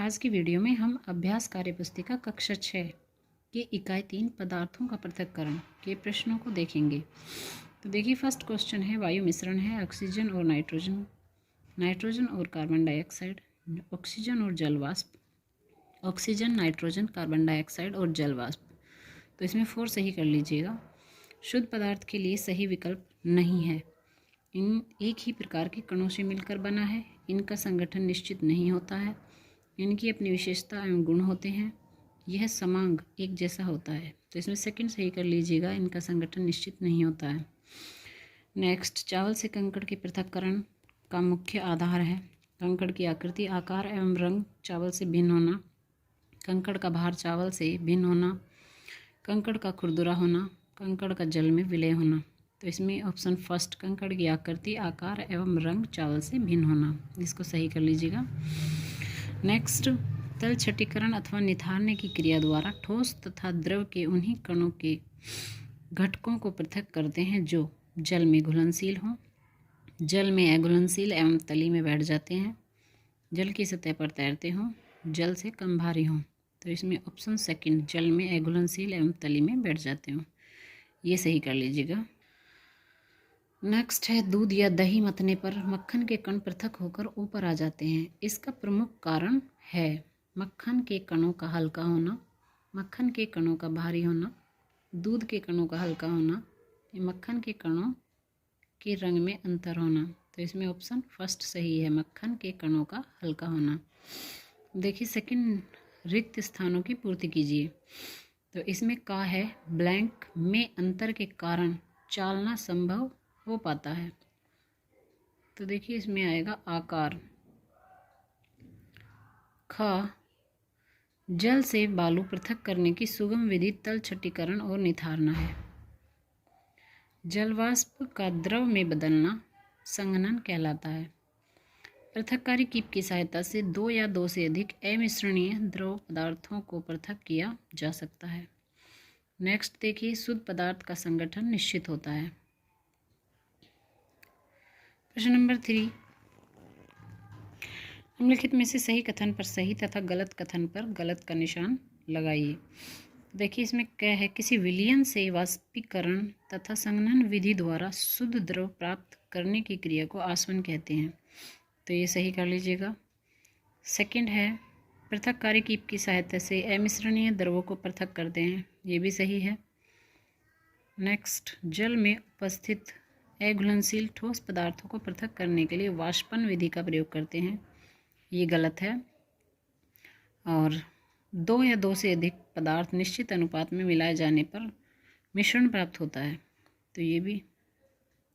आज की वीडियो में हम अभ्यास कार्य पुस्तिका कक्षा 6 के इकाई 3 पदार्थों का पृथक्करण के प्रश्नों को देखेंगे। तो देखिए, फर्स्ट क्वेश्चन है वायु मिश्रण है ऑक्सीजन और नाइट्रोजन, नाइट्रोजन और कार्बन डाइऑक्साइड, ऑक्सीजन और जल वाष्प, ऑक्सीजन, नाइट्रोजन, कार्बन डाइऑक्साइड और जल वाष्प। तो इसमें 4 सही कर लीजिएगा। शुद्ध पदार्थ के लिए सही विकल्प नहीं है। इन एक ही प्रकार के कणों से मिलकर बना है। इनका संगठन निश्चित नहीं होता है। इनकी अपनी विशेषता एवं गुण होते हैं। यह समांग एक जैसा होता है। तो इसमें सेकंड सही कर लीजिएगा, इनका संगठन निश्चित नहीं होता है। नेक्स्ट, चावल से कंकड़ के पृथक्करण का मुख्य आधार है कंकड़ की आकृति, आकार एवं रंग चावल से भिन्न होना, कंकड़ का भार चावल से भिन्न होना, कंकड़ का खुरदुरा होना, कंकड़ का जल में विलय होना। तो इसमें ऑप्शन फर्स्ट, कंकड़ की आकृति, आकार एवं रंग चावल से भिन्न होना, इसको सही कर लीजिएगा। नेक्स्ट, तल छटीकरण अथवा निथारने की क्रिया द्वारा ठोस तथा द्रव के उन्हीं कणों के घटकों को पृथक करते हैं जो जल में घुलनशील हों, जल में अघुलनशील एवं तली में बैठ जाते हैं, जल की सतह पर तैरते हों, जल से कम भारी हों। तो इसमें ऑप्शन सेकंड, जल में अघुलनशील एवं तली में बैठ जाते हों, ये सही कर लीजिएगा। नेक्स्ट है, दूध या दही मथने पर मक्खन के कण पृथक होकर ऊपर आ जाते हैं। इसका प्रमुख कारण है मक्खन के कणों का हल्का होना, मक्खन के कणों का भारी होना, दूध के कणों का हल्का होना, मक्खन के कणों के रंग में अंतर होना। तो इसमें ऑप्शन फर्स्ट सही है, मक्खन के कणों का हल्का होना। देखिए, सेकंड, रिक्त स्थानों की पूर्ति कीजिए। तो इसमें का है, ब्लैंक में अंतर के कारण चालना संभव हो पाता है। तो देखिए, इसमें आएगा आकार। ख, जल से बालू पृथक करने की सुगम विधि तल छटीकरण और निथारना है। जलवाष्प का द्रव में बदलना संघनन कहलाता है। पृथक्कारी कीप की सहायता से 2 या 2 से अधिक अमिश्रणीय द्रव पदार्थों को पृथक किया जा सकता है। नेक्स्ट देखिए, शुद्ध पदार्थ का संगठन निश्चित होता है। प्रश्न नंबर 3, निम्नलिखित में से सही कथन पर सही तथा गलत कथन पर गलत का निशान लगाइए। देखिए, इसमें क्या है, किसी विलयन से वाष्पीकरण तथा संघनन विधि द्वारा शुद्ध द्रव प्राप्त करने की क्रिया को आसवन कहते हैं। तो ये सही कर लीजिएगा। सेकंड है, पृथक्कारी कीप की सहायता से अमिश्रणीय द्रवों को पृथक करते हैं, ये भी सही है। नेक्स्ट, जल में उपस्थित अघुलनशील ठोस पदार्थों को पृथक करने के लिए वाष्पन विधि का प्रयोग करते हैं, ये गलत है। और 2 या 2 से अधिक पदार्थ निश्चित अनुपात में मिलाए जाने पर मिश्रण प्राप्त होता है, तो ये भी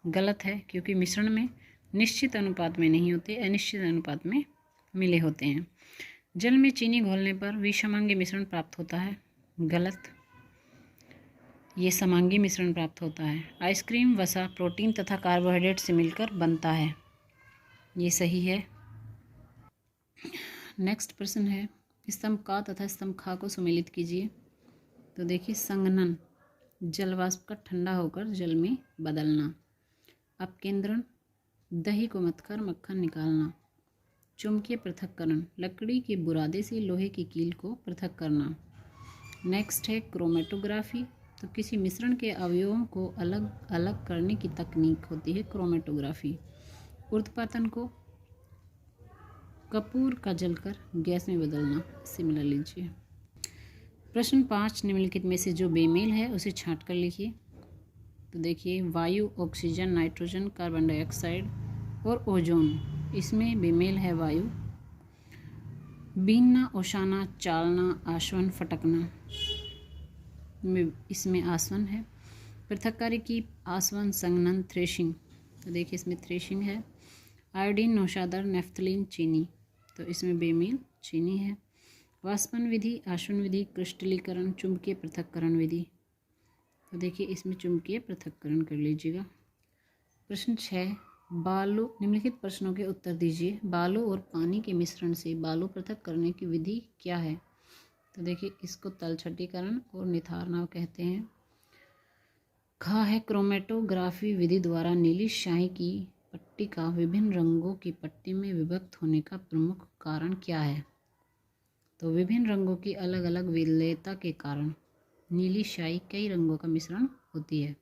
गलत है, क्योंकि मिश्रण में निश्चित अनुपात में नहीं होते, अनिश्चित अनुपात में मिले होते हैं। जल में चीनी घोलने पर विषमांगी मिश्रण प्राप्त होता है, गलत, ये समांगी मिश्रण प्राप्त होता है। आइसक्रीम वसा, प्रोटीन तथा कार्बोहाइड्रेट से मिलकर बनता है, ये सही है। नेक्स्ट प्रश्न है, स्तंभ का तथा स्तंभ खा को सुमेलित कीजिए। तो देखिए, संघनन, जलवाष्प का ठंडा होकर जल में बदलना, अपकेंद्रण, दही को मथकर मक्खन निकालना, चुंबकीय पृथक्करण, लकड़ी के बुरादे से लोहे की कील को पृथक करना। नेक्स्ट है क्रोमेटोग्राफी। तो किसी मिश्रण के अवयवों को अलग अलग करने की तकनीक होती है क्रोमेटोग्राफी। ऊर्ध्वपातन को कपूर का जलकर गैस में बदलना, इससे मिला लीजिए। प्रश्न 5, निम्नलिखित में से जो बेमेल है उसे छांट कर लिखिए। तो देखिए, वायु, ऑक्सीजन, नाइट्रोजन, कार्बन डाइऑक्साइड और ओजोन, इसमें बेमेल है वायु। बीनना, ओसाना, चालना, आसवन, फटकना, इसमें आसवन है। पृथक्कारी की आसवन, संघनन, थ्रेशिंग, तो देखिए इसमें थ्रेशिंग है। आयोडीन, नौशादर, नेफ्थलीन, चीनी, तो इसमें बेमेल चीनी है। वाष्पन विधि, आसवन विधि, क्रिस्टलीकरण, चुंबकीय पृथक्करण विधि, तो देखिए इसमें चुंबकीय पृथक्करण कर लीजिएगा। प्रश्न 6, बालू, निम्नलिखित प्रश्नों के उत्तर दीजिए। बालू और पानी के मिश्रण से बालू पृथक करने की विधि क्या है? तो देखिए, इसको तल छटीकरण और निथारना कहते हैं। खा है, क्रोमेटोग्राफी विधि द्वारा नीली स्याही की पट्टी का विभिन्न रंगों की पट्टी में विभक्त होने का प्रमुख कारण क्या है? तो विभिन्न रंगों की अलग अलग विलेयता के कारण नीली स्याही कई रंगों का मिश्रण होती है।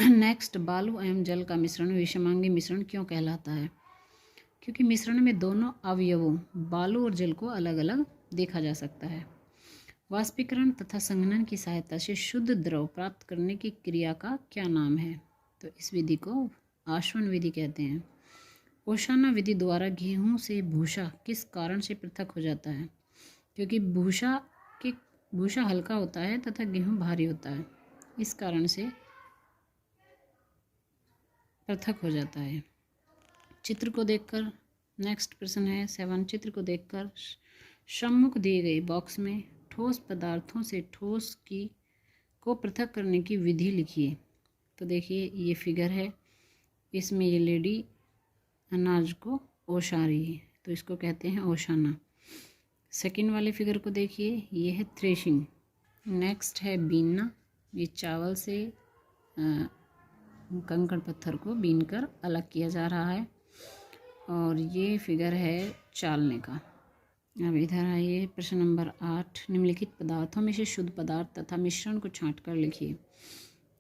नेक्स्ट, बालू एवं जल का मिश्रण विषमांगी मिश्रण क्यों कहलाता है? क्योंकि मिश्रण में दोनों अवयवों बालू और जल को अलग अलग देखा जा सकता है। वाष्पीकरण तथा संघनन की सहायता से शुद्ध द्रव प्राप्त करने की क्रिया का क्या नाम है? तो इस विधि को आसवन विधि कहते हैं। ओशाना विधि द्वारा गेहूं से भूसा किस कारण से पृथक हो जाता है? क्योंकि भूसा हल्का होता है तथा गेहूं भारी होता है, इस कारण से पृथक हो जाता है। चित्र को देखकर, नेक्स्ट प्रश्न है 7, चित्र को देखकर सम्मुख दिए गए बॉक्स में ठोस पदार्थों से ठोस को पृथक करने की विधि लिखिए। तो देखिए ये फिगर है, इसमें ये लेडी अनाज को ओसा रही है, तो इसको कहते हैं ओसाना। सेकंड वाले फिगर को देखिए, ये है थ्रेशिंग। नेक्स्ट है बीनना, ये चावल से कंकड़ पत्थर को बीनकर अलग किया जा रहा है। और ये फिगर है चालने का। अब इधर आइए, प्रश्न नंबर 8, निम्नलिखित पदार्थों में से शुद्ध पदार्थ तथा मिश्रण को छांट कर लिखिए।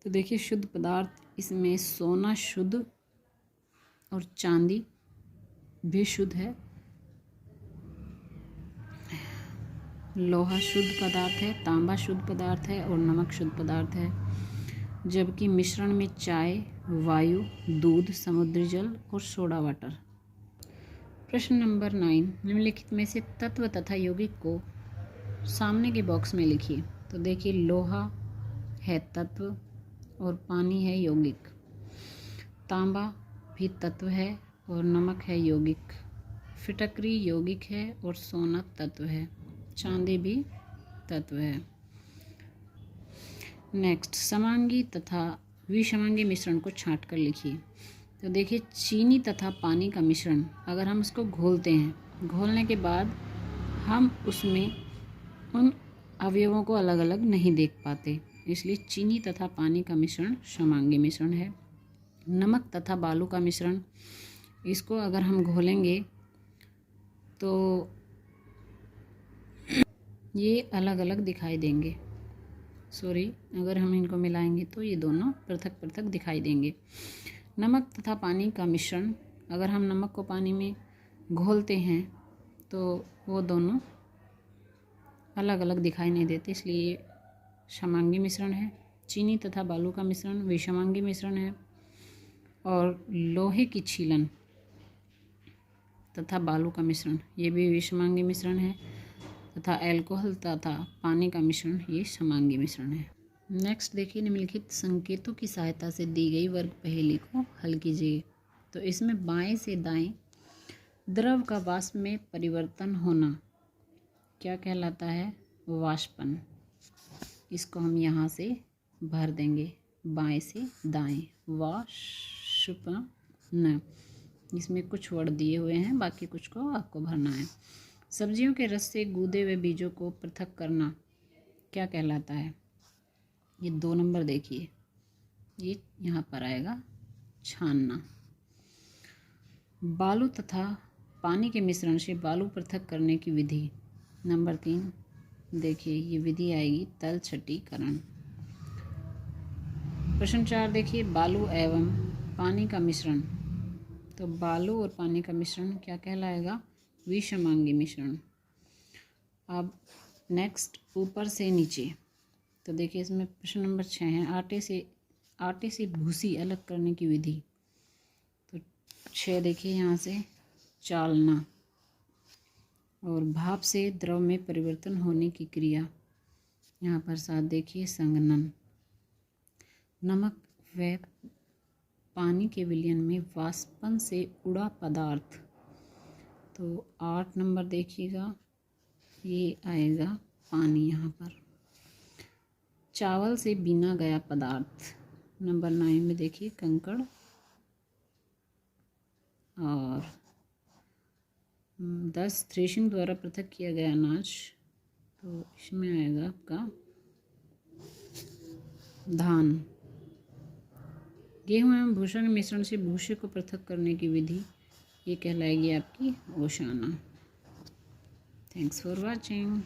तो देखिए शुद्ध पदार्थ, इसमें सोना शुद्ध और चांदी भी शुद्ध है, लोहा शुद्ध पदार्थ है, तांबा शुद्ध पदार्थ है और नमक शुद्ध पदार्थ है। जबकि मिश्रण में चाय, वायु, दूध, समुद्री जल और सोडा वाटर। प्रश्न नंबर 9, निम्नलिखित में से तत्व तथा यौगिक को सामने के बॉक्स में लिखिए। तो देखिए लोहा है तत्व और पानी है यौगिक, तांबा भी तत्व है और नमक है यौगिक, फिटकरी यौगिक है और सोना तत्व है, चांदी भी तत्व है। नेक्स्ट, समांगी तथा विषमांगी मिश्रण को छांट कर लिखिए। तो देखिए चीनी तथा पानी का मिश्रण, अगर हम उसको घोलते हैं, घोलने के बाद हम उसमें उन अवयवों को अलग अलग नहीं देख पाते, इसलिए चीनी तथा पानी का मिश्रण समांगी मिश्रण है। नमक तथा बालू का मिश्रण, इसको अगर हम घोलेंगे तो ये अलग अलग दिखाई देंगे, अगर हम इनको मिलाएंगे तो ये दोनों पृथक पृथक दिखाई देंगे। नमक तथा पानी का मिश्रण, अगर हम नमक को पानी में घोलते हैं तो वो दोनों अलग अलग दिखाई नहीं देते, इसलिए ये समांगी मिश्रण है। चीनी तथा बालू का मिश्रण विषमांगी मिश्रण है। और लोहे की छीलन तथा बालू का मिश्रण, ये भी विषमांगी मिश्रण है। तथा अल्कोहल तथा पानी का मिश्रण, ये समांगी मिश्रण है। नेक्स्ट देखिए, निम्नलिखित संकेतों की सहायता से दी गई वर्ग पहेली को हल कीजिए। तो इसमें बाएं से दाएं द्रव का वाष्प में परिवर्तन होना क्या कहलाता है? वाष्पन। इसको हम यहाँ से भर देंगे, बाएं से दाएं, वाष्पन। इसमें कुछ वर्ड दिए हुए हैं, बाकी कुछ को आपको भरना है। सब्जियों के रस से गूदे हुए बीजों को पृथक करना क्या कहलाता है? ये 2 नंबर देखिए, ये यहाँ पर आएगा छानना। बालू तथा पानी के मिश्रण से बालू पृथक करने की विधि, नंबर 3 देखिए, ये विधि आएगी तलछटीकरण। प्रश्न 4 देखिए, बालू एवं पानी का मिश्रण। तो बालू और पानी का मिश्रण क्या कहलाएगा? विषमांगी मिश्रण। अब नेक्स्ट, ऊपर से नीचे। तो देखिए इसमें प्रश्न नंबर 6 है, आटे से भूसी अलग करने की विधि। तो 6 देखिए यहाँ से चालना। और भाप से द्रव में परिवर्तन होने की क्रिया, यहाँ पर 7 देखिए संघनन। नमक व पानी के विलयन में वाष्पन से उड़ा पदार्थ। तो 8 नंबर देखिएगा, ये आएगा पानी यहाँ पर। चावल से बीना गया पदार्थ, नंबर 9 में देखिए कंकड़। और 10 थ्रेशिंग द्वारा पृथक किया गया अनाज, तो इसमें आएगा आपका धान। गेहूं एवं भूसा के मिश्रण से भूसे को पृथक करने की विधि, ये कहलाएगी आपकी ओशाना। Thanks for watching.